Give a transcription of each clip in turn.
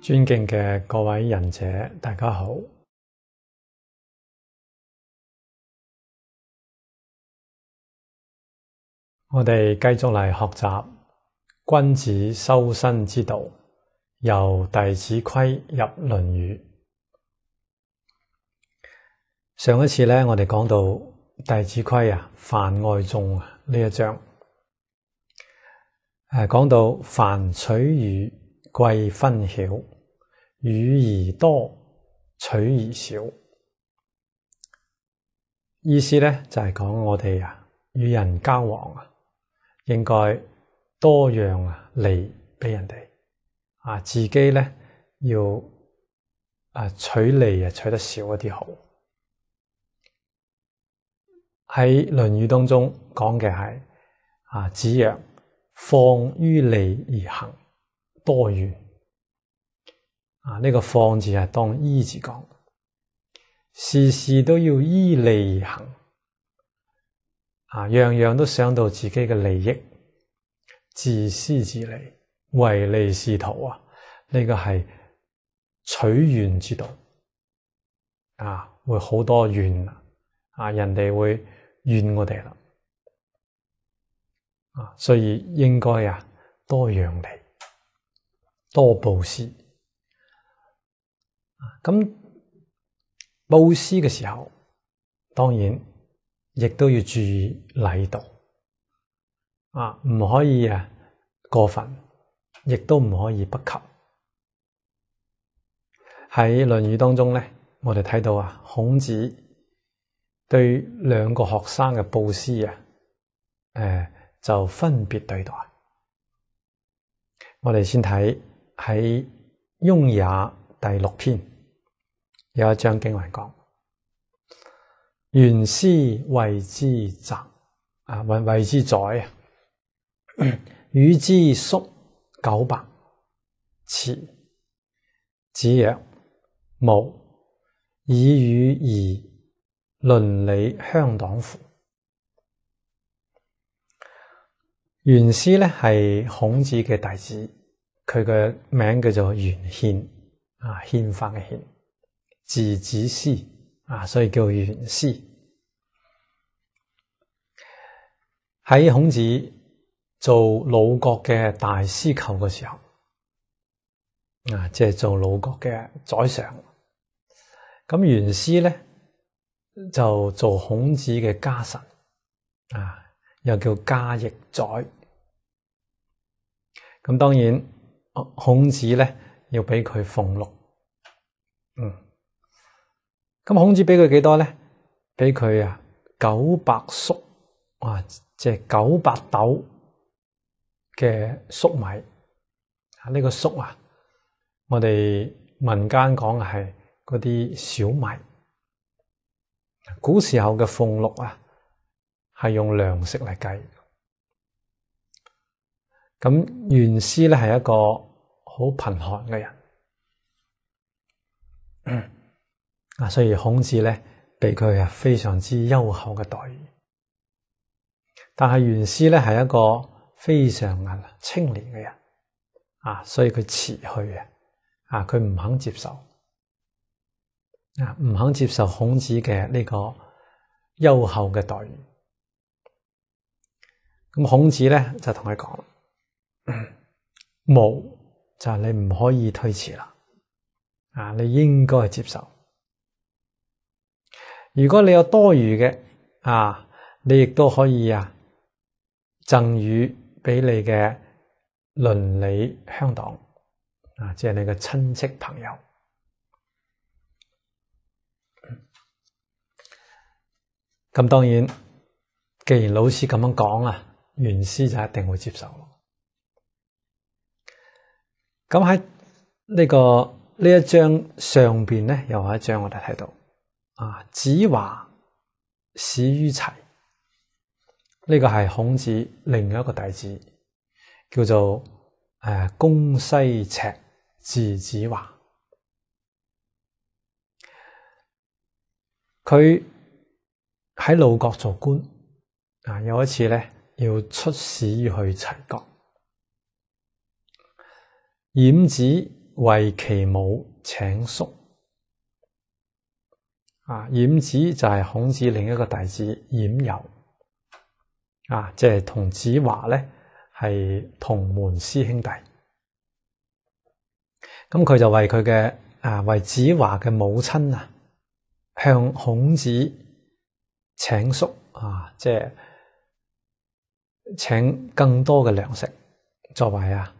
尊敬嘅各位仁者，大家好。我哋繼續嚟學習君子修身之道，由弟子規入論語。上一次咧，我哋講到弟子規泛愛眾呢一章，講到凡取與，貴分曉，與而多，取而少。意思咧就係講我哋與人交往應該多讓利俾人哋，自己咧要取利取得少一啲好。喺《論語》當中講嘅係子曰：放於利而行，多怨。呢個放字係當依字講，事事都要依利而行，樣樣都想到自己嘅利益，自私自利，唯利是圖呢個係取怨之道，會好多怨人哋會怨我哋啦，所以應該多讓利，多布施。咁布施嘅時候，當然亦都要注意禮道，唔可以過分，亦都唔可以不及。喺《論語》當中咧，我哋睇到孔子對兩個學生嘅布施就分別對待。我哋先睇喺《雍也》第6篇。有一章經文講：原師謂之責，謂之宰，與之宿900，辭。子曰：無，以與義，倫理鄉黨乎？原師咧係孔子嘅弟子，佢嘅名叫做原憲，憲法嘅憲。字子師所以叫原師。喺孔子做魯國嘅大司寇嘅時候，即係做魯國嘅宰相。咁原師咧就做孔子嘅家臣，又叫家役宰。咁當然孔子咧要俾佢俸祿。咁孔子俾佢幾多咧？俾佢900粟，即係900斗嘅粟米。呢個粟我哋民間講係嗰啲小米。古時候嘅俸祿係用糧食嚟計。咁原師咧係一個好貧寒嘅人。所以孔子咧俾佢非常之優厚嘅待遇，但係原師咧係一個非常清廉嘅人，所以佢辭去佢唔肯接受，唔肯接受孔子嘅呢個優厚嘅待遇。咁孔子咧就同佢講，無就係你唔可以推辭啦，你應該接受。如果你有多餘嘅，你亦都可以贈與俾你嘅鄰里鄉黨，即係你嘅親戚朋友。咁當然，既然老師咁樣講啊，袁師就一定會接受。咁喺呢一章上邊咧，又有一章我哋睇到子華始於齊，呢個係孔子另一個弟子，叫做公西赤字子華。佢喺魯國做官，有一次咧要出使去齊國，冉子為其母請宿。冉子就係孔子另一個弟子冉有，即係同子華咧係同門師兄弟。咁佢就為佢嘅為子華嘅母親向孔子請宿，即係請更多嘅糧食作為額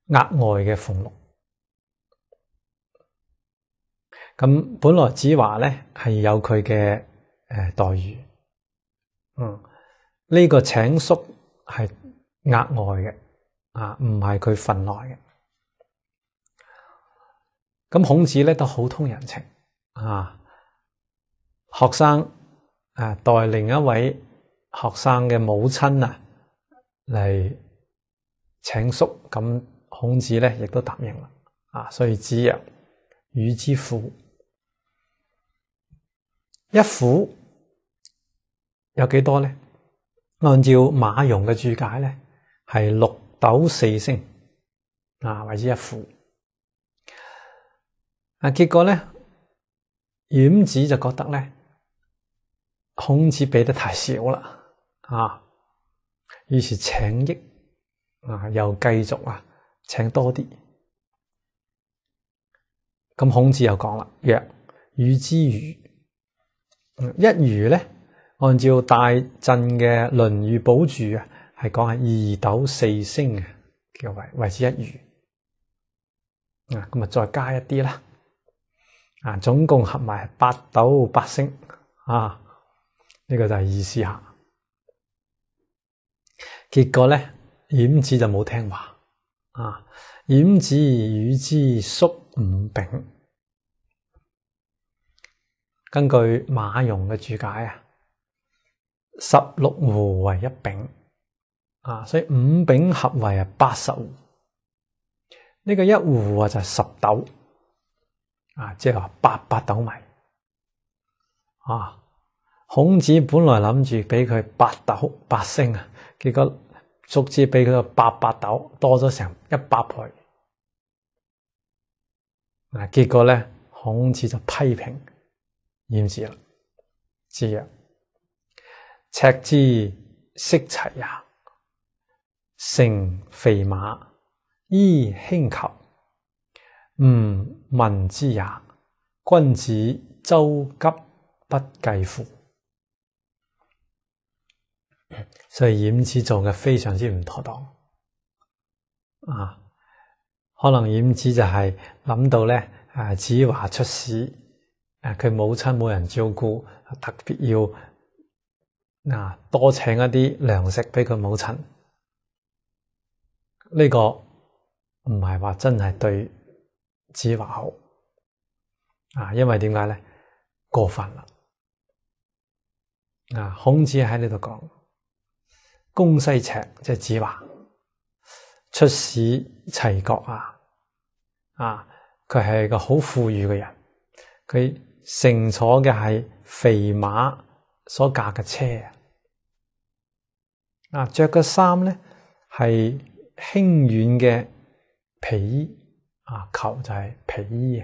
外嘅俸祿。咁本來子華咧係有佢嘅待遇，呢個請宿係額外嘅，唔係佢份內嘅。咁孔子咧都好通人情，學生代另一位學生嘅母親嚟請宿，咁孔子咧亦都答應啦。所以子曰：與之父。一府有幾多咧？按照馬融嘅注解咧，係6斗4升，為之一府。結果咧，冉子就覺得咧，孔子俾得太少啦，於是請益，又繼續請多啲。咁孔子又講啦，曰：與之虞。一虞咧，按照大鎮嘅《論語寶注》係講係2斗4升嘅，叫為之一虞。咁再加一啲啦，總共合埋8斗8升，呢個就係意思下。結果咧，冉子就冇聽話，冉子與之宿5柄。根據馬融嘅注解16戶為一柄，所以5柄合為80戶。呢個一戶就係10斗，即係話800斗米。孔子本來諗住俾佢8斗8升，結果逐漸俾佢個800斗，多咗成100倍。結果咧，孔子就批評冉子啦，子曰：赤之識齊也，乘肥馬，衣輕裘，吾聞之也。君子舟楫不計乎？所以冉子做嘅非常之唔妥當，可能冉子就係諗到咧，子華出使，佢母親冇人照顧，特別要多請一啲糧食俾佢母親。呢個唔係話真係對子華好，因為點解咧？過分啦！孔子喺呢度講，公西赤即係子華出使齊國佢係個好富裕嘅人，佢乘坐嘅係肥馬所駕嘅車，着嘅衫咧係輕軟嘅皮衣，裘就係皮衣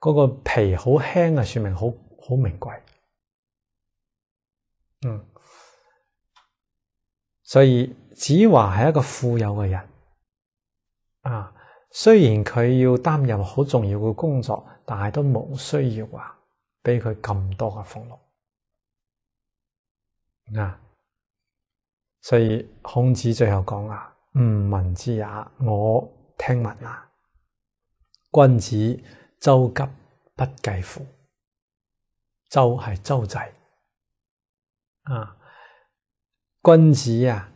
嗰個皮好輕說明好名貴。所以子華係一個富有嘅人，雖然佢要擔任好重要嘅工作，但係都冇需要俾佢咁多嘅俸祿。所以孔子最後講吾聞之也，我聽聞啦。君子周急不計乎？周係周濟啊，君子啊，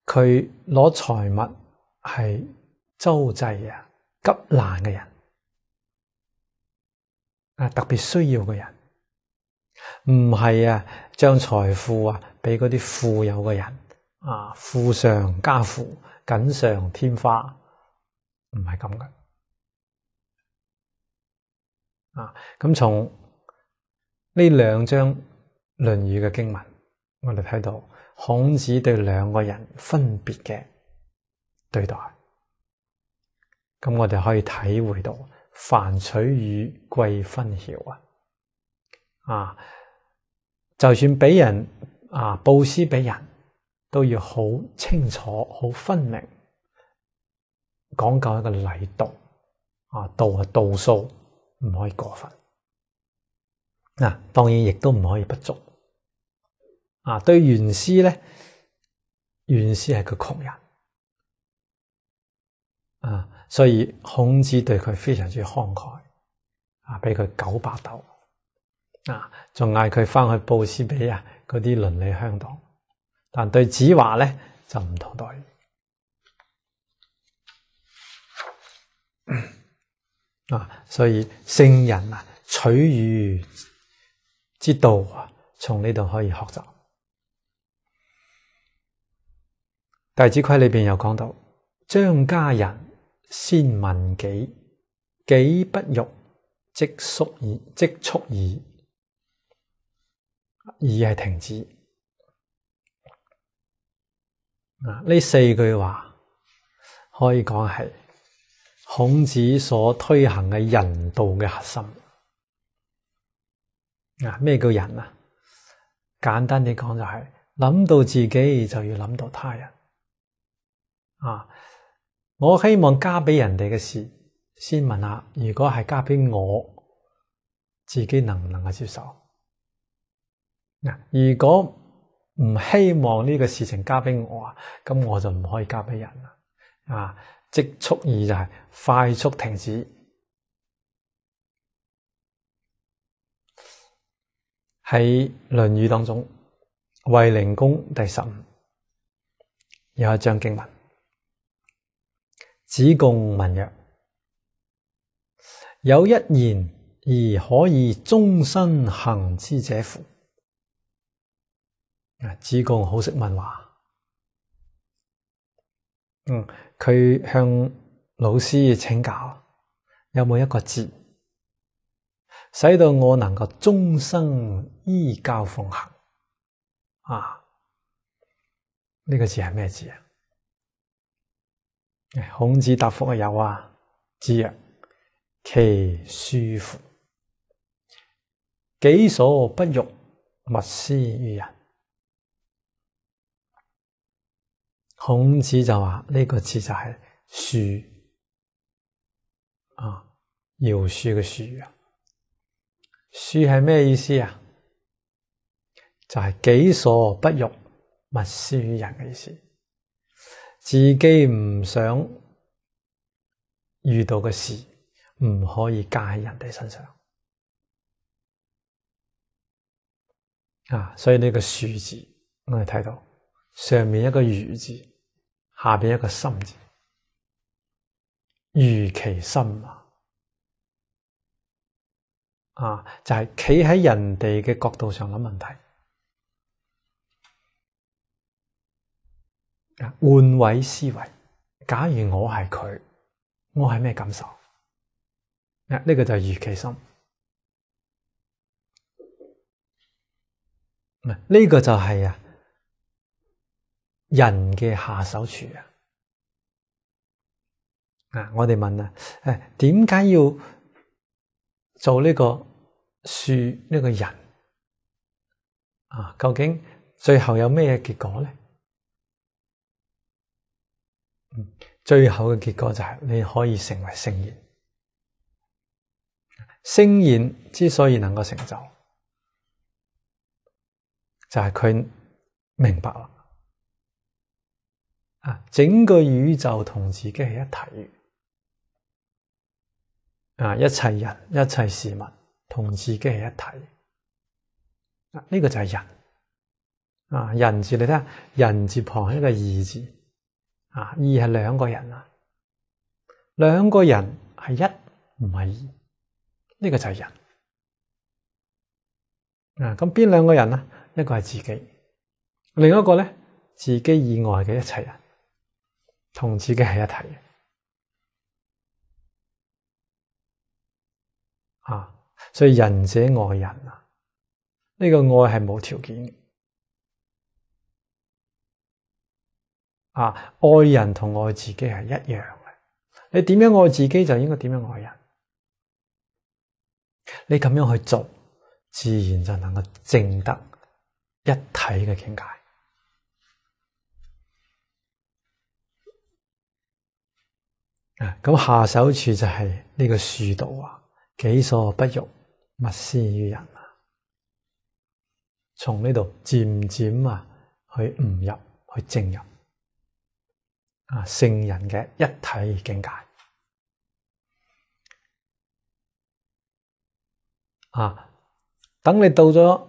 佢攞財物係周濟啊，急難嘅人啊，特別需要嘅人，唔係啊，將財富啊俾嗰啲富有嘅人啊，富上加富，錦上添花，唔係咁嘅啊。咁從呢兩章《論語》嘅經文，我哋睇到孔子對兩個人分別嘅對待，咁我哋可以體會到凡取與貴分曉啊！就算俾人啊布施俾人，都要好清楚、好分明，講究一個禮度啊，度係度數，唔可以過分。當然亦都唔可以不足。對袁師咧，袁師係個窮人所以孔子對佢非常之慷慨俾佢900斗仲嗌佢翻去布施俾嗰啲鄰里鄉黨。但對子華咧就唔同待遇所以聖人取予之道從呢度可以學習。弟子規裏邊有講到，張家人先問己，己不欲，即速矣。矣係停止。呢4句話可以講係孔子所推行嘅人道嘅核心。咩叫人啊？簡單啲講就係諗到自己就要諗到他人。我希望交俾人哋嘅事，先問下，如果係交俾我，自己能唔能夠接受？如果唔希望呢個事情交俾我咁我就唔可以交俾人啦。即速矣就係快速停止。喺《論語》當中，衛靈公第15有一章經文，子貢問曰：有一言而可以終身行之者乎？子貢好識問話，佢向老師請教，有冇一個字使到我能夠終生依教奉行？呢個字係咩字啊？孔子答覆有子曰：其恕乎！己所不欲，勿施於人。孔子就話呢個字就係恕饒恕嘅恕。恕係咩意思啊？就係己所不欲，勿施於人嘅意思。自己唔想遇到嘅事，唔可以加喺人哋身上。所以呢個恕字，我哋睇到上面一個如字，下邊一個心字，如其心就係企喺人哋嘅角度上諗問題，換位思維。假如我係佢，我係咩感受？呢個就係如其心。呢個就係人嘅下手處我哋問點解要做呢個恕呢個人究竟最後有咩結果呢？最後嘅結果就係你可以成為聖賢。聖賢之所以能夠成就，就係佢明白啦。整個宇宙同自己係一體。一切人、一切事物同自己係一體。呢個就係人。人字你睇下，人字旁係一個義字。義係兩個人啊，兩個人係一，唔係二。呢個就係人。咁邊兩個人啊？一個係自己，另一個咧，自己以外嘅一切人，同自己係一體嘅。所以仁者愛人啊，呢個愛係冇條件嘅。愛人同愛自己係一樣嘅。你點樣愛自己，就應該點樣愛人。你咁樣去做，自然就能夠證得一體嘅境界。咁下手處就係呢個恕道啊，己所不欲，勿施於人啊。從呢度漸漸去悟入，去證入聖人嘅一體境界。等你到咗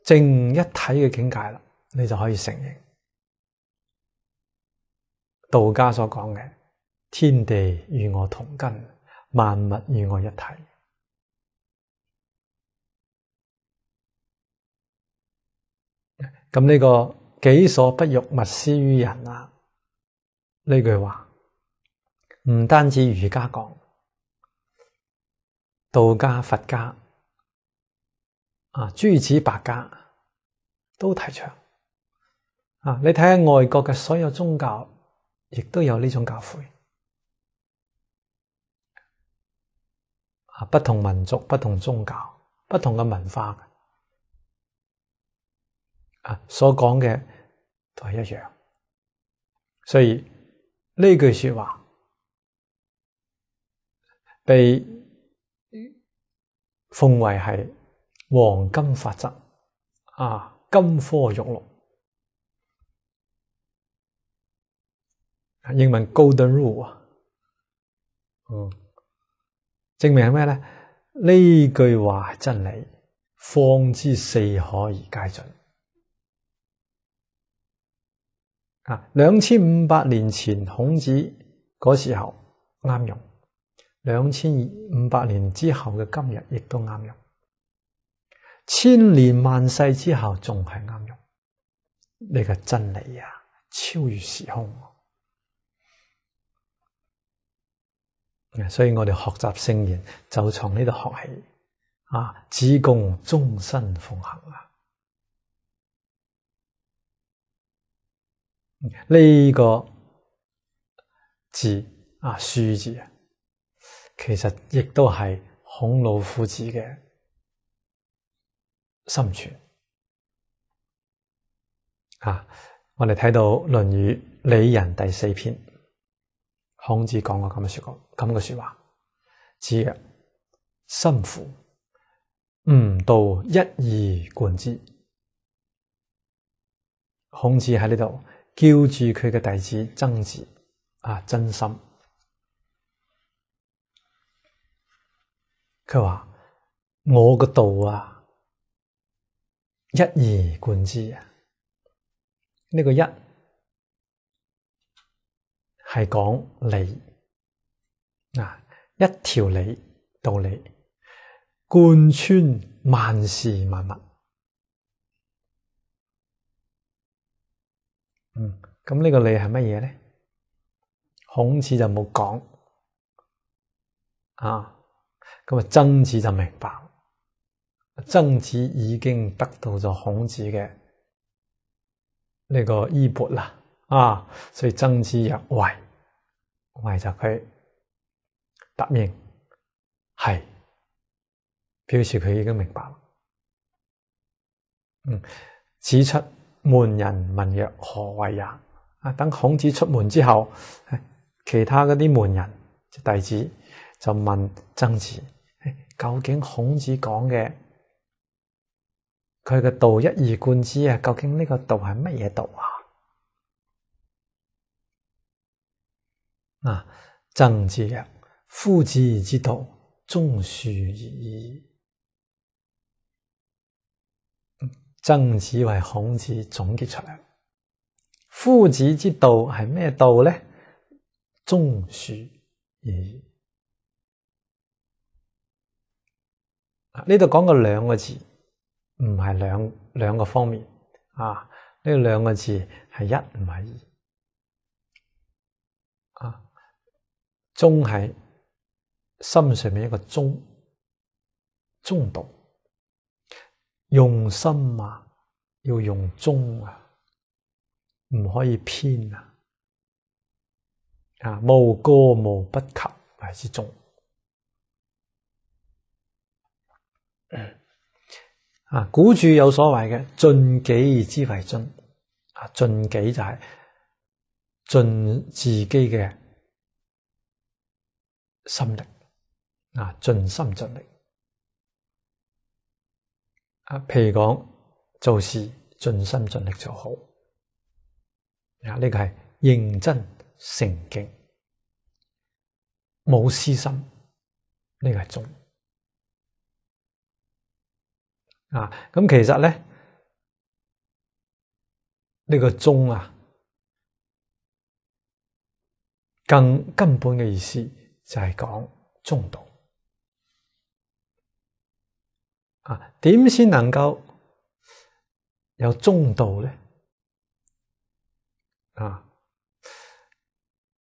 正一體嘅境界啦，你就可以承認道家所講嘅天地與我同根，萬物與我一體。咁呢個己所不欲，勿施於人啊，呢句話唔單止儒家講，道家、佛家諸子百家都提倡。你睇下外國嘅所有宗教，亦都有呢種教誨。不同民族、不同宗教、不同嘅文化，所講嘅都係一樣。所以呢句說話被奉為係黃金法則，金科玉律。英文 Golden Rule 證明係咩咧？呢句話係真理，方知四海而皆準。2500年前孔子嗰時候啱用，2500年之後嘅今日亦都啱用，千年萬世之後仲係啱用。呢個真理啊，超越時空。所以我哋學習聖言就從呢度學起，只供終身奉行啊！呢個字恕字其實亦都係孔老夫子嘅心存。我哋睇到《論語里仁》第4篇。孔子講過咁嘅說話，子曰：心乎，吾道一以貫之。孔子喺呢度叫住佢嘅弟子曾子真心，佢話我嘅道一以貫之啊！呢個一係講理，一條理道理貫穿萬事萬物。咁呢個理係乜嘢咧？孔子就冇講，咁曾子就明白。曾子已經得到咗孔子嘅呢個衣缽啦。所以曾子曰為就佢答應係，表示佢已經明白啦。子出門人問曰：何為也？等孔子出門之後，其他嗰啲門人弟子就問曾子：究竟孔子講嘅佢嘅道一以貫之究竟呢個道係乜嘢道啊？啊，曾子曰：夫子之道，忠恕而已。曾子為孔子總結出嚟，夫子之道係咩道呢？忠恕而已。呢度講過兩個字，唔係兩個方面啊。呢兩個字係一，唔係二啊。忠係心上面一個中道，用心啊，要用忠啊，唔可以偏啊。無過無不及為之忠。古注有所謂嘅盡己之為敦。盡己就係盡自己嘅心力，盡心盡力。譬如講做事盡心盡力就好。呢個係認真誠敬，冇私心，呢個係忠。咁其實咧，呢個忠更根本嘅意思就係講中道。點先能夠有中道咧？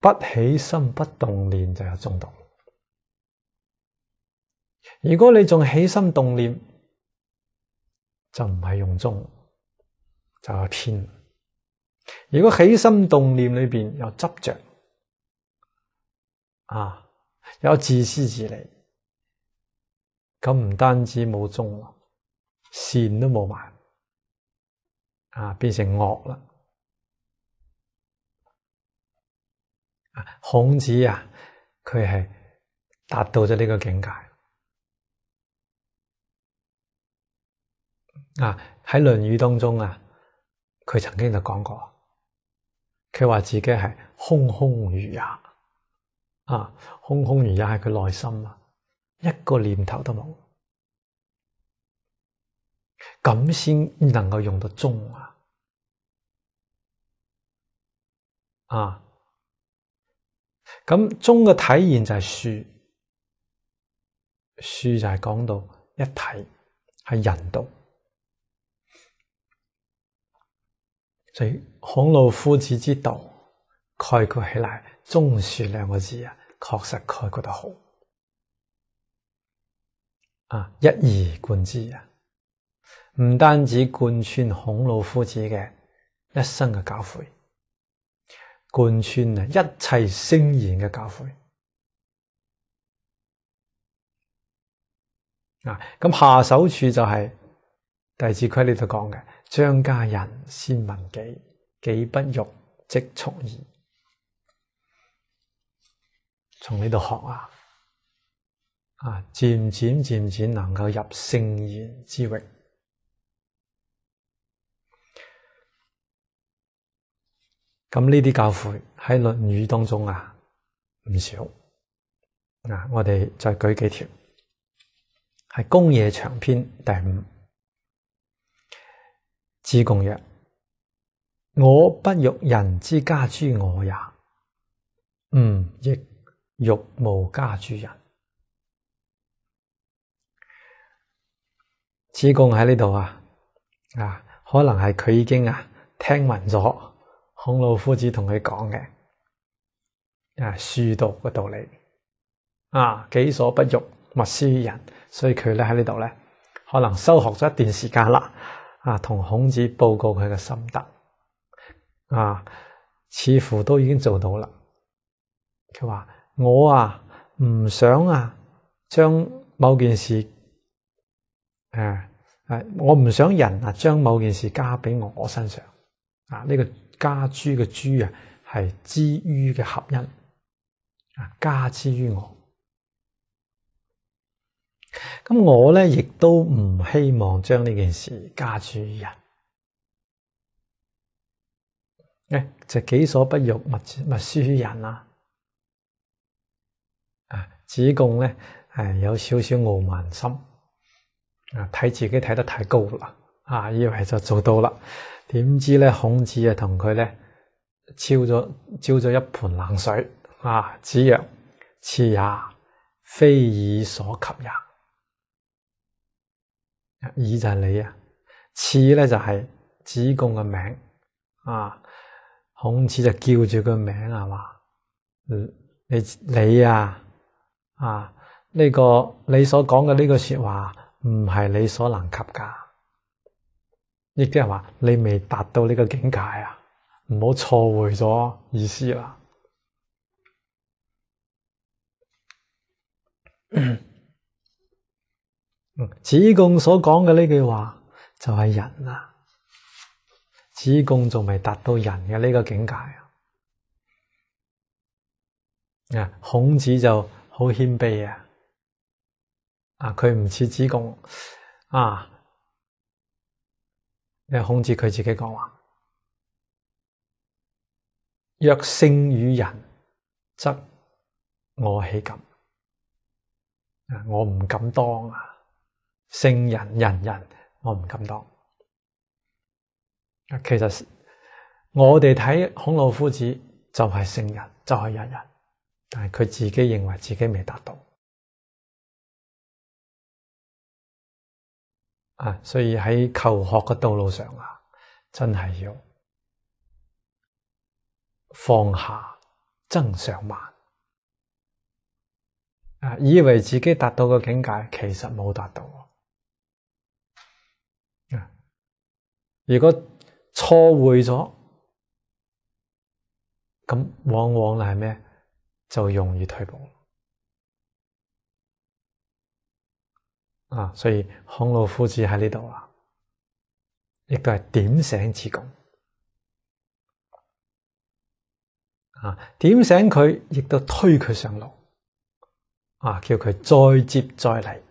不起心不動念就有中道。如果你仲起心動念，就唔係用忠，就係偏。如果起心動念裏邊有執着，有自私自利，咁唔單止冇忠，善都冇埋，變成惡啦。孔子佢係達到咗呢個境界。喺《論語》當中佢曾經就講過，佢話自己係空空如也。空空如也係佢內心一個念頭都冇，咁先能夠用到忠咁忠嘅體現就係恕，恕就係講到一體，係人道。所以孔老夫子之道概括起來，忠恕兩個字確實概括得好。一以貫之唔單止貫穿孔老夫子嘅一生嘅教誨，貫穿一切聖賢嘅教誨。咁下手處就係《弟子規》呢度講嘅，張家人先問己，己不欲即從矣。從呢度學漸漸能夠入聖賢之域。咁呢啲教誨喺《論語》當中唔少。我哋再舉幾條，係《公冶長篇》第5。子貢曰：我不欲人之家諸我也，亦欲無家諸人。子貢喺呢度可能係佢已經聽聞咗孔老夫子同佢講嘅恕道嘅道理己所不欲，勿施於人。所以佢喺呢度可能修學咗一段時間啦。同孔子報告佢嘅心得，似乎都已經做到啦。佢話：我唔想將某件事，我唔想人將某件事加俾我身上。呢個加諸嘅諸係之於嘅合音，加之於我。咁我呢，亦都唔希望將呢件事加諸於人。就己所不欲，勿施於人子貢咧係有少少傲慢心，睇自己睇得太高啦，以為就做到啦，點知咧孔子同佢咧澆咗一盆冷水，子曰：賜也，非爾所及也。爾就係你啊，賜咧就係子貢嘅名，孔子就叫住佢名係嘛，你啊，呢個你所講嘅呢個說話唔係你所能及噶，亦即係話你未達到呢個境界啊，唔好錯會咗意思啦。子貢所講嘅呢句話就係人啊，子貢仲未達到人嘅呢個境界啊。孔子就好謙卑佢唔似子貢孔子佢自己講話：若勝與人，則我豈敢？我唔敢當啊！聖人，我唔敢當。其實我哋睇孔老夫子就係聖人，就係人，但係佢自己認為自己未達到所以喺求學嘅道路上真係要放下增上慢以為自己達到嘅境界，其實冇達到。如果錯會咗，咁往往係咩？就容易退步所以孔老夫子喺呢度亦都係點醒子貢點醒佢，亦都推佢上路叫佢再接再厲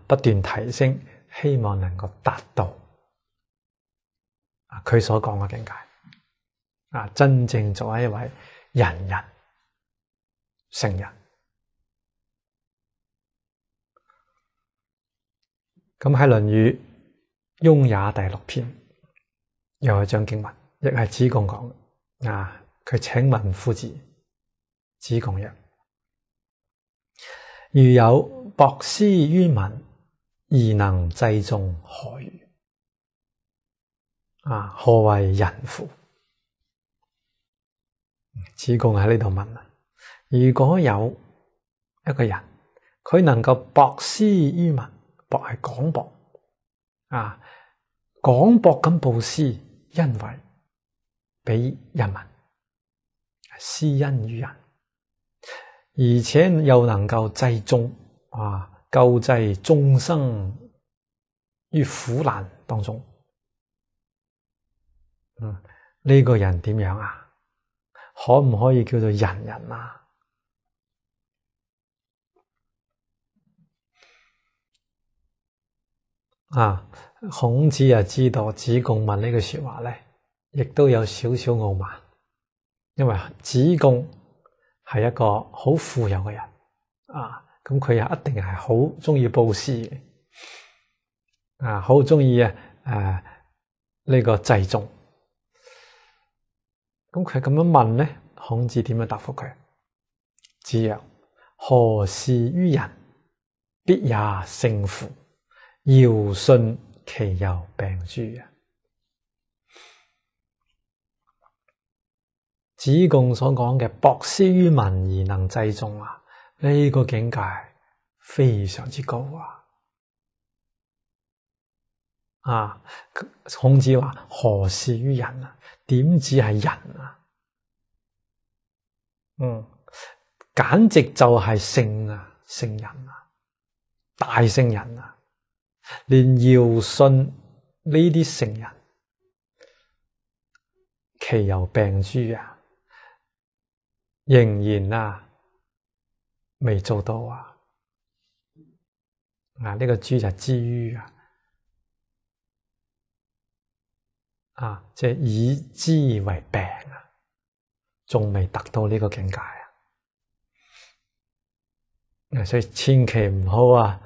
不斷提升，希望能夠達到佢所講嘅境界真正做一位仁人聖人。咁喺《論語·雍也》第6篇又係章經文，亦係子貢講嘅佢請問夫子，子貢曰：如有博施於民而能濟眾，何如？何為仁乎？子貢喺呢度問如果有一個人，佢能夠博施於民，博係廣博廣博咁布施恩惠俾人民，施恩於人，而且又能夠濟眾救濟眾生於苦難當中，呢個人點樣可唔可以叫做仁人孔子知道子貢問呢句說話咧，亦都有少少傲慢，因為子貢係一個好富有嘅人咁佢又一定係好鍾意布施嘅好鍾意呢個濟眾。咁佢咁樣問咧，孔子點樣答覆佢？子曰：何事於人，必也勝乎？堯舜其猶病諸。子貢所講嘅博施於民而能濟眾呢個境界非常之高孔子話何事於人點止係人簡直就係聖人大聖人連堯舜呢啲聖人其猶病諸仍然未做到呢個諸就之於即係以之為病仲未達到呢個境界所以千祈唔好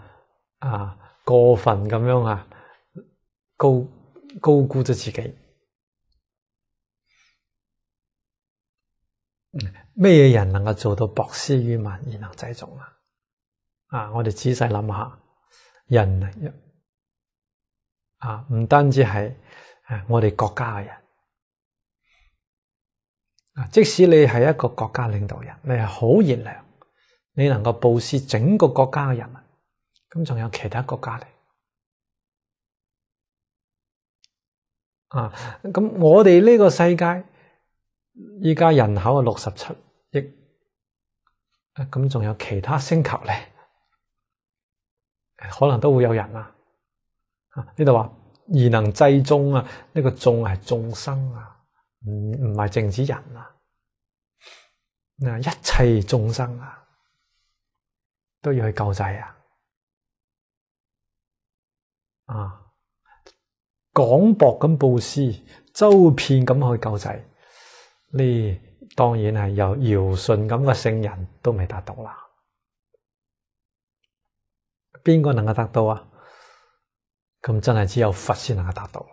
過分咁樣高估咗自己。咩人能夠做到博施於民而能濟眾我哋仔細諗下，人唔單止係我哋國家嘅人，即使你係一個國家領導人，你係好賢良，你能夠布施整個國家嘅人民，咁仲有其他國家嚟咁我哋呢個世界依家人口係67億，咁仲有其他星球咧，可能都會有人呢度話而能濟眾呢個眾係眾生唔係淨止人一切眾生都要去救濟廣博咁布施，周遍咁去救濟，呢當然係由堯舜咁嘅聖人都未達到啦。邊個能夠達到咁真係只有佛先能夠達到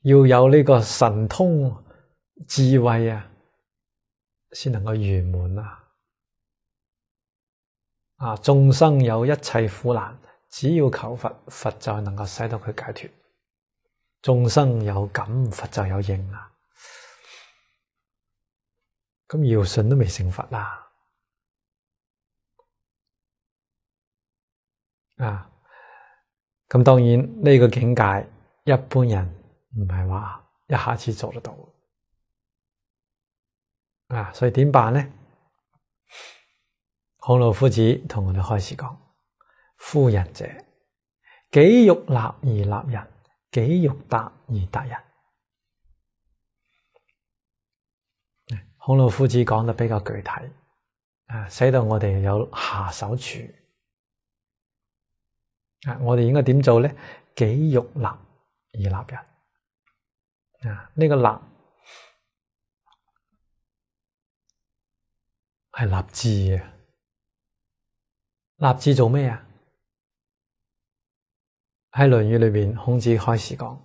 要有呢個神通智慧先能夠圓滿眾生有一切苦難，只要求佛，佛就能夠使到佢解脫。眾生有感，佛就有應咁堯舜都未成佛咁當然呢個境界一般人唔係話一下子做得到所以點辦呢？孔老夫子同我哋開始講：夫仁者，己欲立而立人，己欲達而達人。孔老夫子講得比較具體使到我哋有下手處我哋應該點做呢？己欲立而立人呢個立係立志立志做咩喺《論語》裏邊，孔子開始講：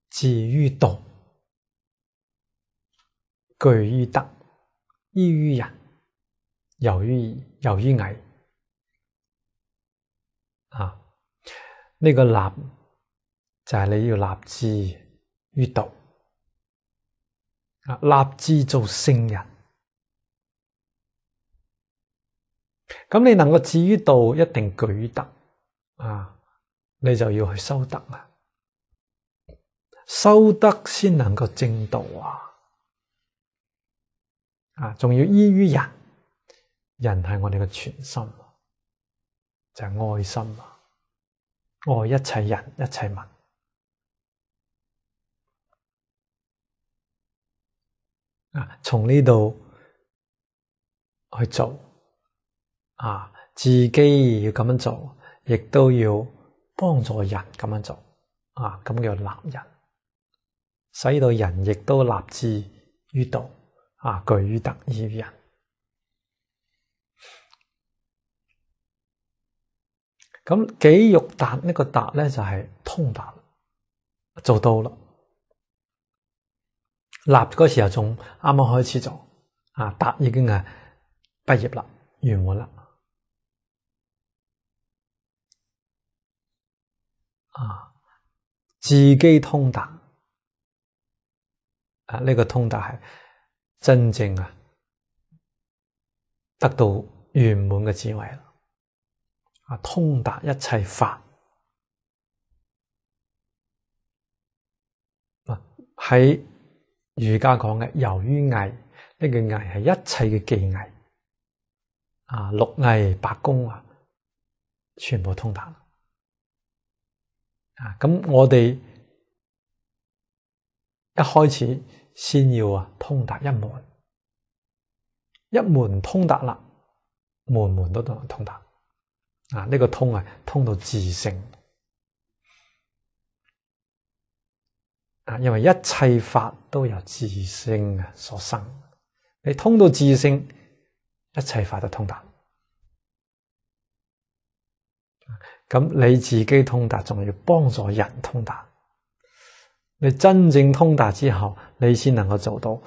志於道，據於德，依於仁，遊於藝呢個立就係你要立志於道立志做聖人。咁你能夠志於道，一定據於德你就要去修德修德先能夠正道仲要依於仁，仁係我哋嘅全心，就係愛心愛一切人一切物從呢度去做自己要咁樣做，亦都要幫助人咁樣做咁叫立人，使到人亦都立志於道據於德，依於仁。咁己欲達呢個達咧就係通達，做到啦。立嗰時候仲啱啱開始做達已經係畢業啦，圓滿啦自己通達呢個通達係真正得到圓滿嘅智慧啦通達一切法喺儒家講嘅遊於藝，呢個藝係一切嘅技藝六藝八功全部通達咁我哋一開始先要通達一門，一門通達啦，門門都能通達呢個通通到自性因為一切法都由自性所生，你通到自性，一切法都通達。咁你自己通達，仲要幫助人通達。你真正通達之後，你先能夠做到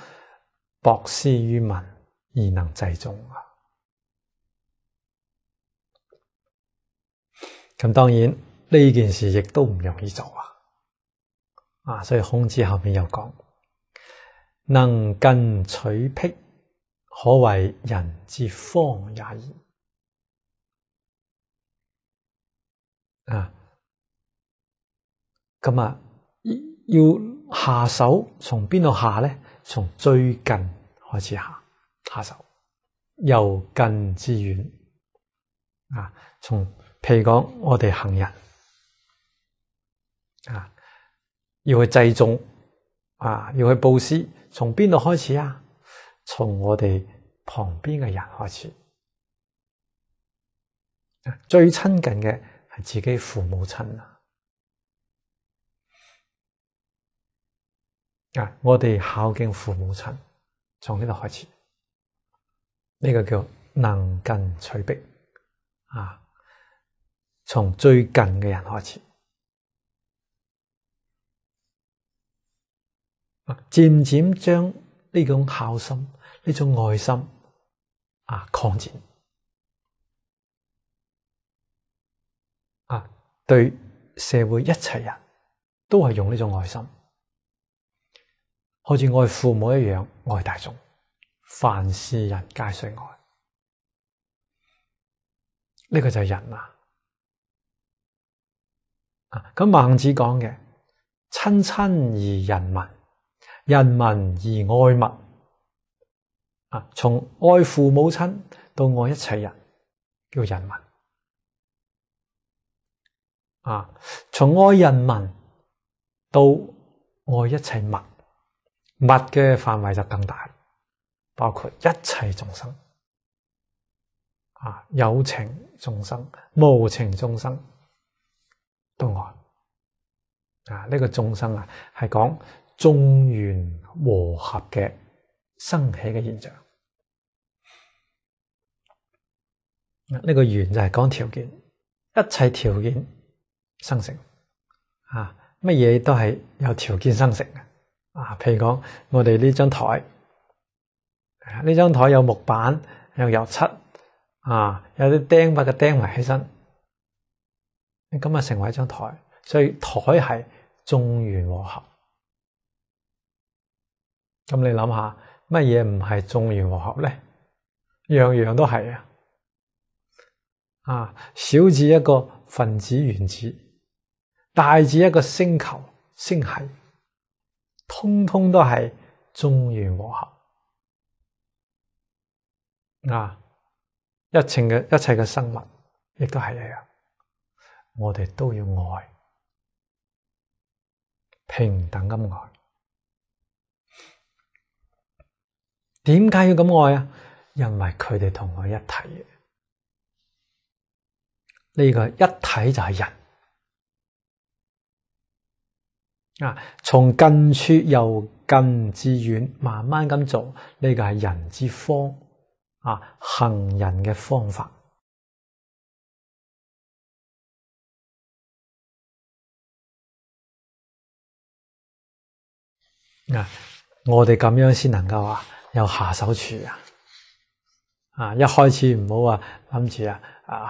博施於民而能濟眾啊！咁當然呢件事亦都唔容易做啊！所以孔子後面又講：能近取辟，可謂人之方也已。咁要下手，從邊度下呢？從最近開始下手，由近至遠。從譬如講我哋行人要去濟眾要去布施，從邊度開始啊？從我哋旁邊嘅人開始。最親近嘅係自己父母親我哋孝敬父母親，從呢度開始，呢個叫能近取辟從最近嘅人開始，漸漸將呢種孝心、呢種愛心擴展對社會一切人都係用呢種愛心。好似愛父母一樣愛大眾，凡是人皆須愛。呢個就係人咁孟子講嘅親親而仁民，仁民而愛物從愛父母親到愛一切人叫仁民從愛人民到愛一切物。物嘅範圍就更大，包括一切眾生有情眾生、無情眾生都愛。呢個眾生係講眾緣和合嘅生起嘅現象。呢個緣就係講條件，一切條件生成乜嘢都係有條件生成嘅。譬如講我哋呢張台，呢張台有木板，有油漆，有啲釘把嘅釘埋起身，咁成為一張台。所以台係眾緣和合。咁你諗下，乜嘢唔係眾緣和合咧？樣樣都係小至一個分子原子，大至一個星球星系，通通都係眾緣和合一切嘅生物亦都係一樣，我哋都要愛，平等咁愛。點解要咁愛啊？因為佢哋同我一體。呢個一體就係人從近處由近至遠，慢慢咁做，呢個係人之方行人嘅方法。我哋咁樣先能夠有下手處一開始唔好諗住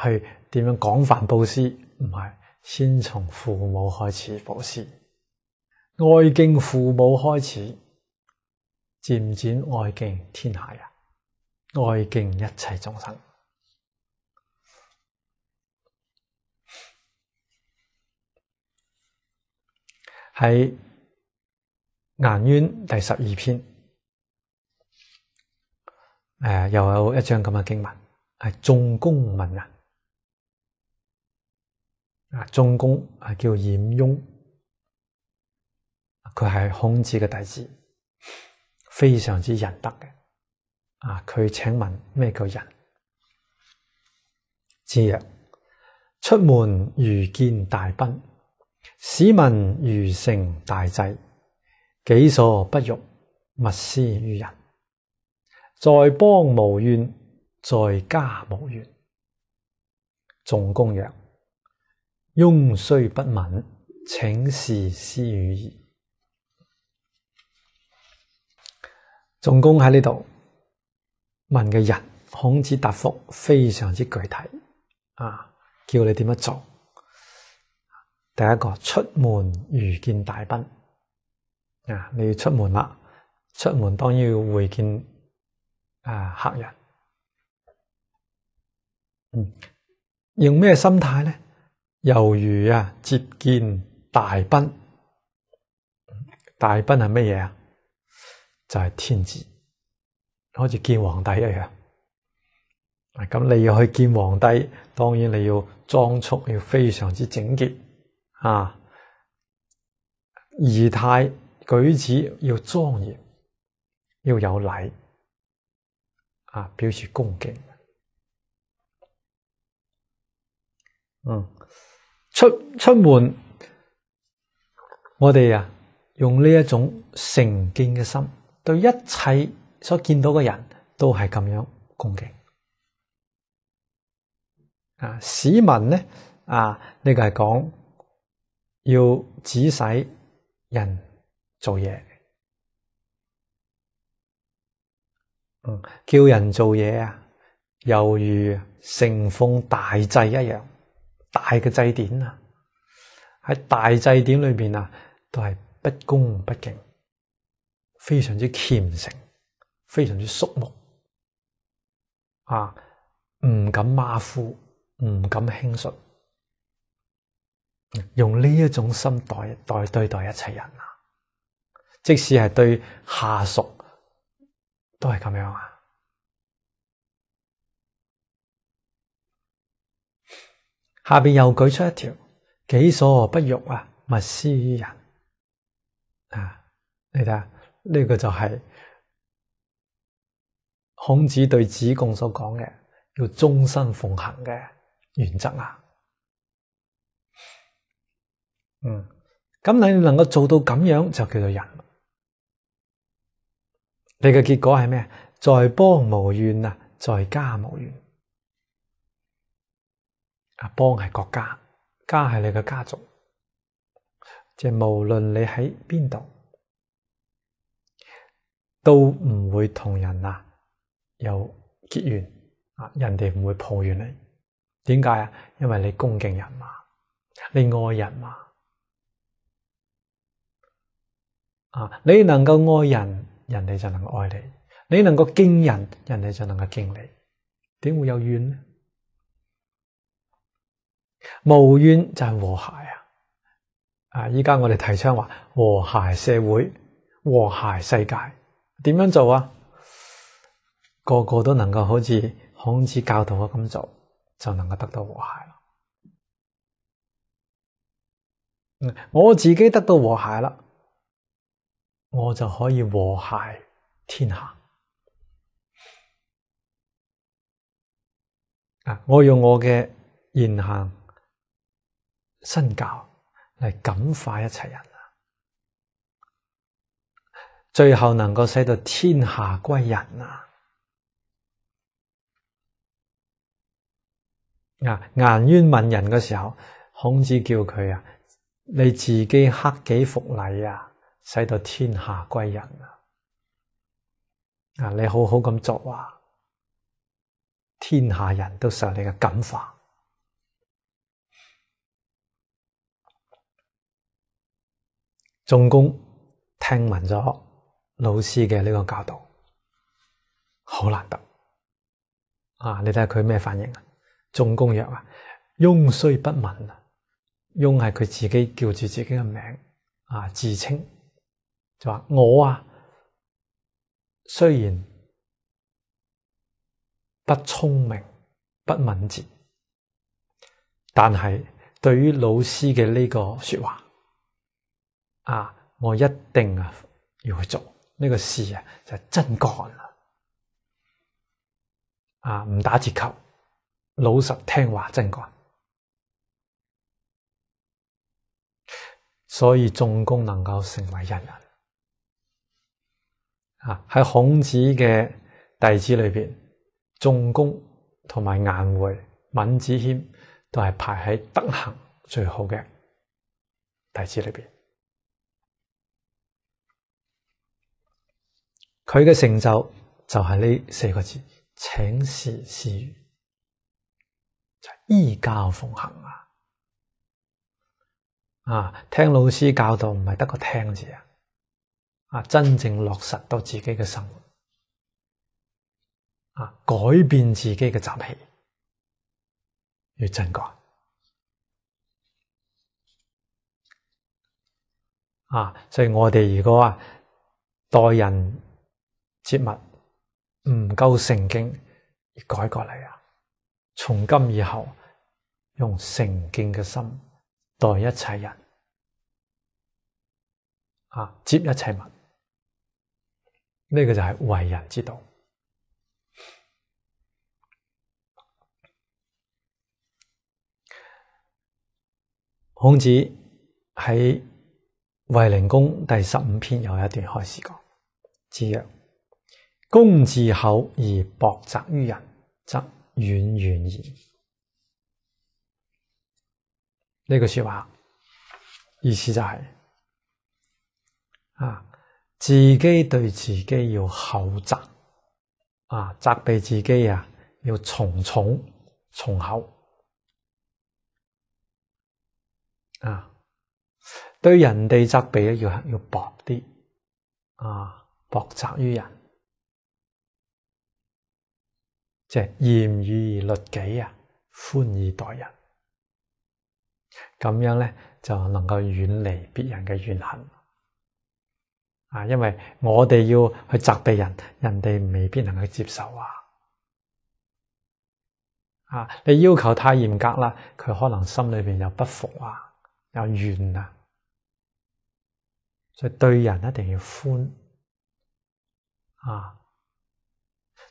去點樣廣泛布施，唔係，先從父母開始布施，愛敬父母開始，漸漸愛敬天下人，愛敬一切眾生。喺顏淵第12篇，又有一章咁嘅經文，係仲弓問仁。仲弓叫冉雍，佢係孔子嘅弟子，非常之仁德嘅。佢請問咩叫仁？子曰：出門如見大賓，使民如承大祭。己所不欲，勿施於人。在邦無怨，在家無緣。仲弓曰：翁雖不敏，請示師語矣。仲弓喺呢度問嘅人，孔子答覆非常之具體啊，叫你點樣做。第一個，出門如見大賓啊，你要出門啦，出門當然要會見客人。用咩心態呢？猶如接見大賓。大賓係乜嘢啊？就係天子，好似見皇帝一樣。咁你要去見皇帝，當然你要裝束要非常之整潔啊，儀態舉止要莊嚴，要有禮啊，表示恭敬。出門，我哋用呢一種誠敬嘅心，對一切所見到嘅人都係咁樣恭敬。使民呢呢個係講要指使人做嘢，叫人做嘢猶如承奉大祭一樣。大嘅祭典喺大祭典裏邊都係不恭不敬，非常之虔誠，非常之肅穆唔敢馬虎，唔敢輕率，用呢一種心對待一切人即使係對下屬都係咁樣下邊又舉出一條，己所不欲勿施於人。你睇下呢個就係孔子對子貢所講嘅，要終身奉行嘅原則咁你能夠做到咁樣，就叫做仁。你嘅結果係咩？在邦無怨在家無怨。邦係國家，家係你嘅家族，即係無論你喺邊度，都唔會同人有結怨人哋唔會抱怨你。點解？因為你恭敬人嘛，你愛人嘛你能夠愛人，人哋就能夠愛你；你能夠敬人，人哋就能夠敬你。點會有怨呢？無怨就係和諧依家我哋提倡話和諧社會、和諧世界，點樣做個個都能夠好似孔子教導我咁做，就能夠得到和諧啦。我自己得到和諧啦，我就可以和諧天下。我用我嘅言行身教嚟感化一切人最後能夠使到天下歸仁顏淵問仁嘅時候，孔子叫佢你自己克己復禮使到天下歸仁你好好咁做天下人都受你嘅感化。仲弓聽聞咗老師嘅呢個教導，好難得你睇下佢咩反應仲弓曰翁雖不敏翁係佢自己叫住自己嘅名自稱就話我雖然不聰明不敏捷，但係對於老師嘅呢個說話我一定要去做呢個事就係真幹唔打折扣，老實聽話真幹。所以仲弓能夠成為仁人喺孔子嘅弟子裏邊，仲弓同埋顏回、閔子騫都係排喺德行最好嘅弟子裏邊。佢嘅成就就係呢4個字：請事思語，就係依教奉行啊！聽老師教導唔係得個聽字啊！真正落實到自己嘅生活啊，改變自己嘅習氣，要真改啊！所以我哋如果待人接物唔夠誠敬，要改過嚟啊！從今以後用誠敬嘅心待一切人啊，接一切物，呢個就係為人之道。孔子喺衛靈公第15篇有一段開始講：子曰，公自厚而薄責於人，則遠遠焉。呢句說話意思就係自己對自己要厚責責備自己要從重從厚對人哋責備要薄啲薄責於人，即係嚴於律己寬以待人，咁樣咧就能夠遠離別人嘅怨恨因為我哋要去責備人，人哋未必能夠接受你要求太嚴格啦，佢可能心裏邊有不服有怨所以對人一定要寬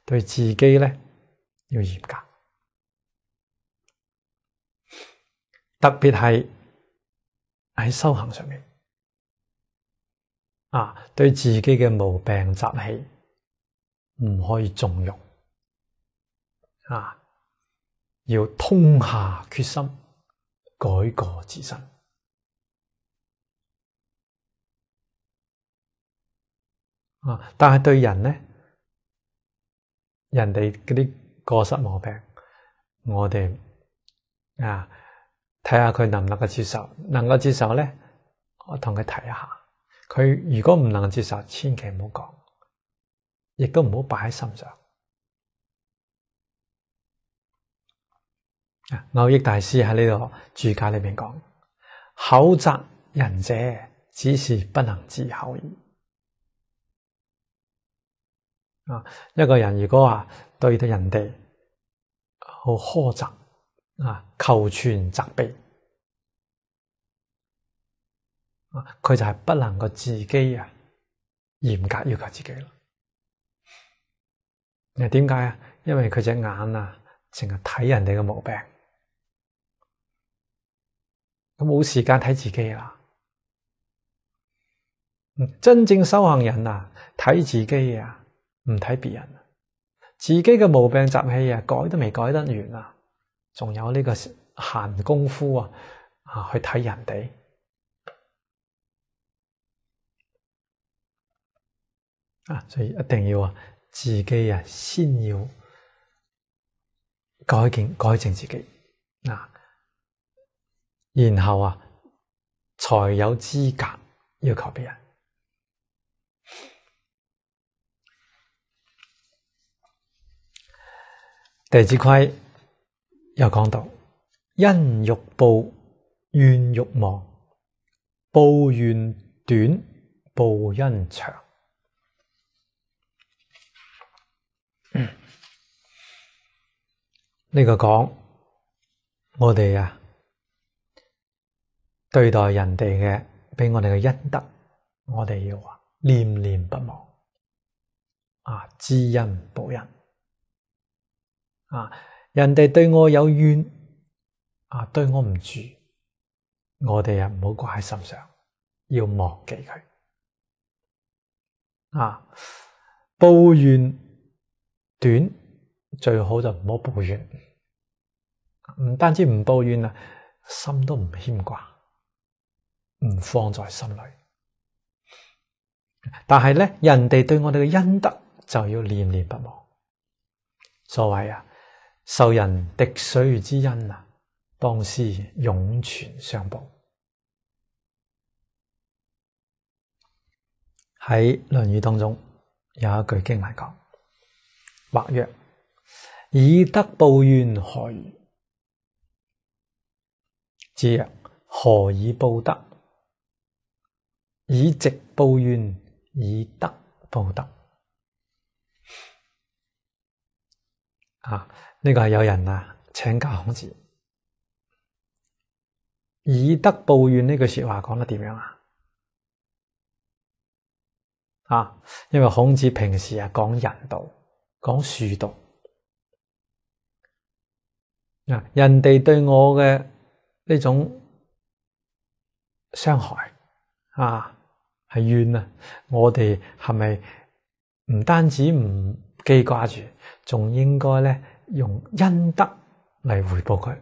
對自己咧要嚴格，特別係喺修行上面對自己嘅毛病習氣唔可以縱容要痛下決心改過自新但係對人呢，人哋嗰啲過失毛病，我哋睇下佢能唔能夠接受，能夠接受咧，我同佢提一下。佢如果唔能接受，千祈唔好講，亦都唔好擺喺心上。蕅益大師喺呢個注解裏面講：厚責人者，只是不能自厚矣。一個人如果對待人哋好苛責求全責備佢就係不能夠自己嚴格要求自己咯。點解因為佢隻眼淨係睇人哋嘅毛病，咁冇時間睇自己啦。真正修行人睇自己唔睇別人，自己嘅毛病習氣改都未改得完仲有呢個閒功夫去睇人哋所以一定要自己先要改正自己然後才有資格要求別人。弟子規又講到：恩欲報，怨欲忘，報怨短，報恩長。呢個講我哋對待人哋嘅俾我哋嘅恩德，我哋要念念不忘知恩報恩人哋對我有怨對我唔住，我哋唔好掛喺心上，要忘記佢報怨短，最好就唔好抱怨，唔單止唔抱怨啊，心都唔牽掛，唔放在心裏。但係咧，人哋對我哋嘅恩德就要念念不忘。所謂啊，受人滴水之恩啊，當思湧泉相報。喺《論語》當中有一句經文講：或曰，以德報怨，何如？子曰：何以報德？以直報怨，以德報德。呢個係有人請教孔子，以德報怨呢句說話講得點樣啊？因為孔子平時講人道，講恕道。人哋對我嘅呢種傷害係怨啊，我哋係咪唔單止唔記掛住，仲應該咧用恩德嚟回報佢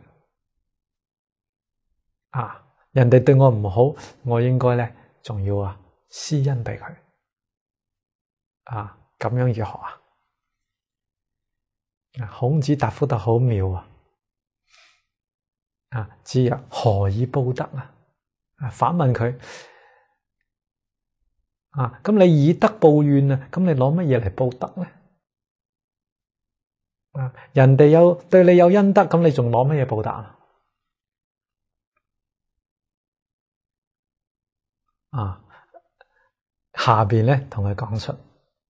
人哋對我唔好，我應該咧仲要施恩俾佢咁樣如何孔子答覆得好妙子曰：何以報德反問佢咁你以德報怨咁你攞乜嘢嚟報德咧？人哋對你有恩德，咁你仲攞乜嘢報答下邊咧同佢講出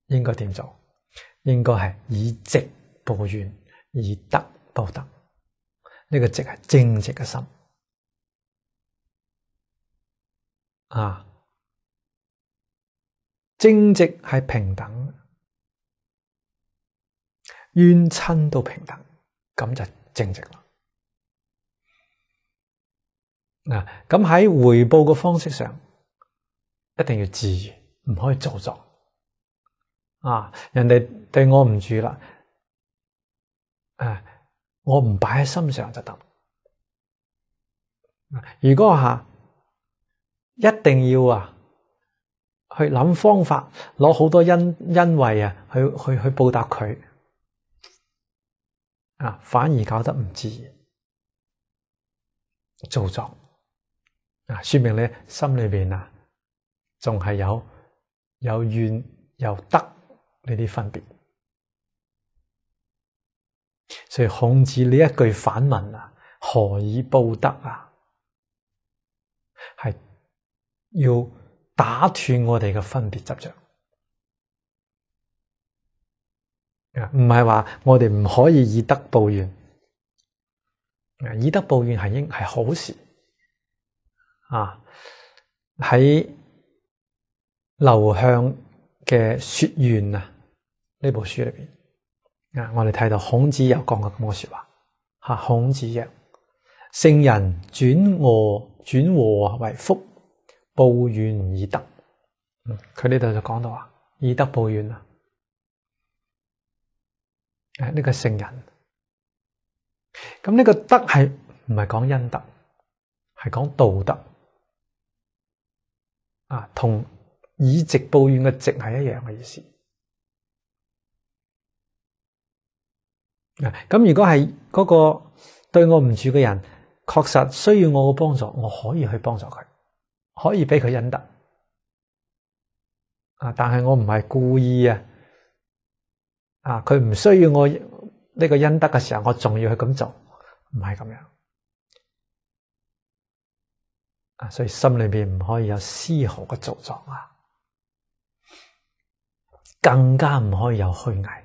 應該點做，應該係以直報怨，以德報德。呢個直係正直嘅心正直係平等，冤親都平等，咁就正直啦。咁喺回報嘅方式上，一定要自然，唔可以做作。人哋對我唔住啦，我唔擺喺心上就得。如果一定要去諗方法，攞好多恩惠去報答佢反而搞得唔自然，做作說明你心裏邊仲係有怨有德呢啲分別。所以孔子呢一句反問何以報德係要打斷我哋嘅分別執着，唔係話我哋唔可以以德報怨。以德報怨係好事喺劉向嘅《說怨》呢部書裏邊我哋睇到孔子有講過咁嘅說話孔子曰：聖人轉禍為福，報怨以德。佢呢度就講到以德報怨呢個聖人。咁呢個德係唔係講恩德，係講道德同以直報怨嘅直係一樣嘅意思。咁如果係嗰個對我唔住嘅人，確實需要我嘅幫助，我可以去幫助佢，可以俾佢恩德但係我唔係故意佢唔需要我呢個恩德嘅時候，我仲要去咁做，唔係咁樣所以心裏邊唔可以有絲毫嘅做作更加唔可以有虛偽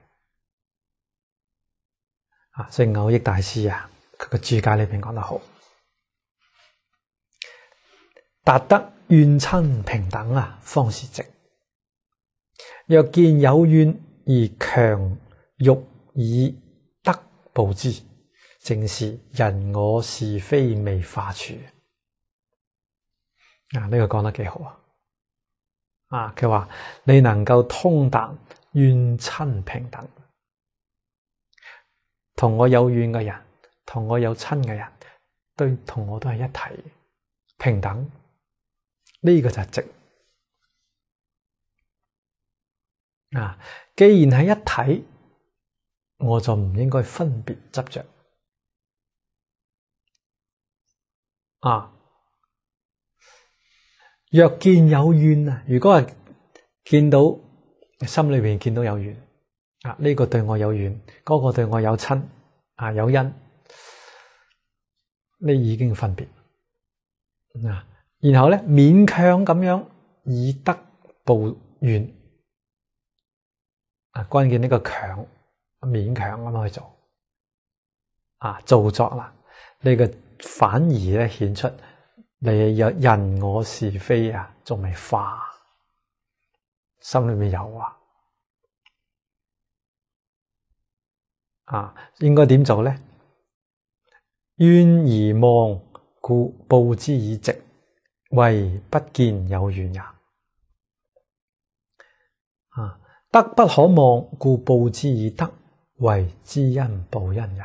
所以蕅益大師佢嘅注解裏邊講得好，達得怨親平等方是直。若見有怨而強欲以德報之，正是人我是非未化處。呢個講得幾好佢話你能夠通達怨親平等，同我有緣嘅人，同我有親嘅人，同我都係一體，平等。呢個就係寂。既然係一體，我就唔應該分別執着。若見有怨，如果係見到心裏邊見到有怨，呢個對我有怨，嗰個對我有親，有恩，你已經分別。然後咧勉強咁樣以德報怨。關鍵呢個強，勉強咁去做，造作啦，呢個反而咧顯出你有人我是非仲未化，心裏面有應該點做咧？怨而望，故報之以寂，謂不見有怨也。德不可望，故報之以德，謂知恩報恩也。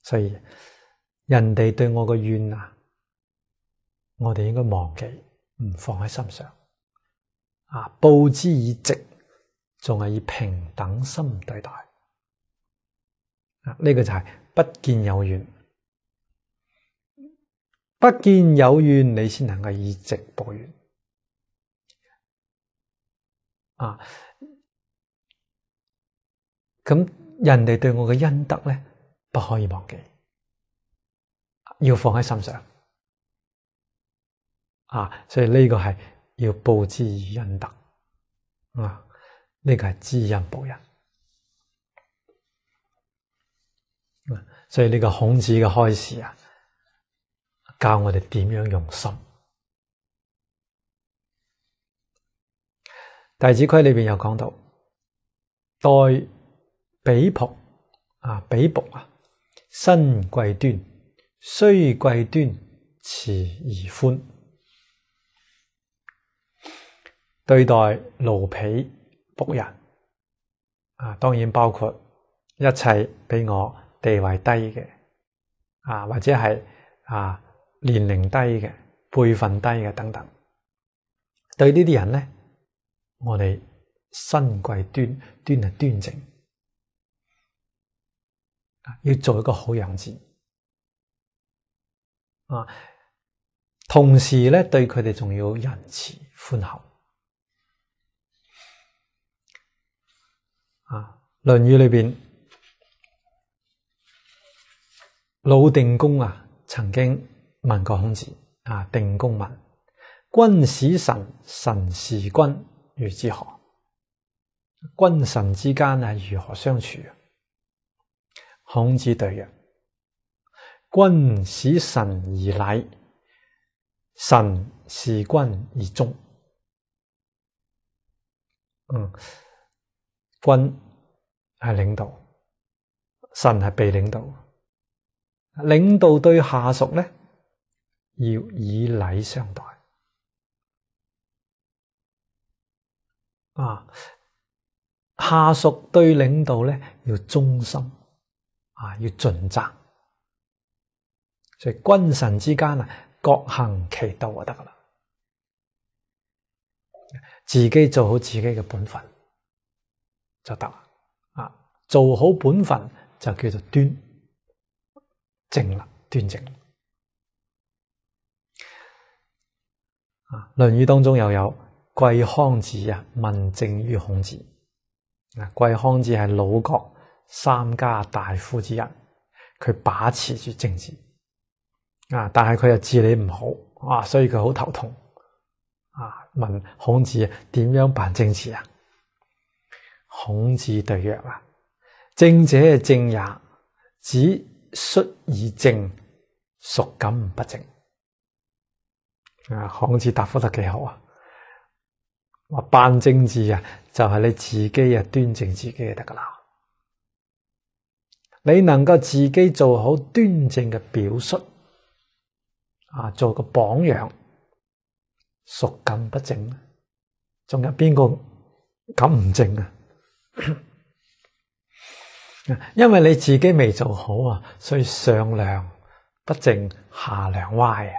所以人哋對我嘅怨我哋應該忘記，唔放喺心上。報之以寂，仲係以平等心對待。呢個就係不見有怨，不見有怨，你先能夠以寂報怨。咁人哋對我嘅恩德咧，不可以忘記，要放喺心上。所以呢個係要報之以恩德。呢個係知恩報恩。所以呢個孔子嘅開示教我哋點樣用心。弟子規裏邊有講到，待比僕身貴端，雖貴端，慈而寬。對待奴婢僕人，當然包括一切比我地位低嘅，或者係年齡低嘅、輩分低嘅等等。對呢啲人咧，我哋身貴端，端係端正，要做一個好樣子。同時咧，對佢哋仲要仁慈寬厚。《論語》裏邊，魯定公曾經問過孔子，定公問：君使臣，臣事君，如之何？君臣之間如何相處？孔子對曰：君使臣而禮，臣事君而忠。君係領導，臣係被領導。領導對下屬咧，要以禮相待。下屬對領導咧，要忠心，要盡責。所以君臣之間各行其道就得噶啦。自己做好自己嘅本分就得啦。做好本分就叫做端正啦，端正。論語當中又有季康子問政於孔子。季康子係魯國三家大夫之一，佢把持住政治，但係佢又治理唔好，所以佢好頭痛。問孔子點樣辦政治？孔子對曰：政者正也，子率以正，孰敢不正？孔子答覆得幾好話辦政治就係你自己端正自己就得噶啦。你能夠自己做好端正嘅表率，做個榜樣，孰敢不正？仲有邊個敢唔正？因為你自己未做好啊，所以上梁不正下梁歪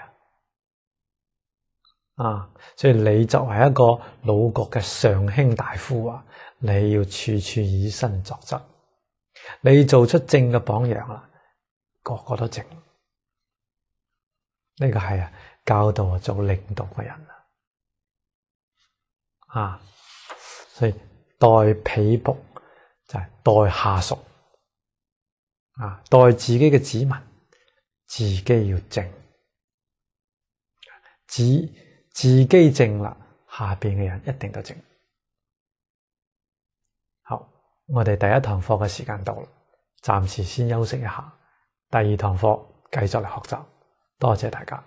啊！所以你作為一個魯國嘅上卿大夫啊，你要處處以身作則，你做出正嘅榜樣啦，個個都正。呢個係教導做領導嘅人啊，所以待婢僕就係待下屬啊，待自己嘅子民，自己要正，自己正啦，下邊嘅人一定都正。好，我哋第一堂課嘅時間到啦，暫時先休息一下，第二堂課繼續嚟學習。多謝大家。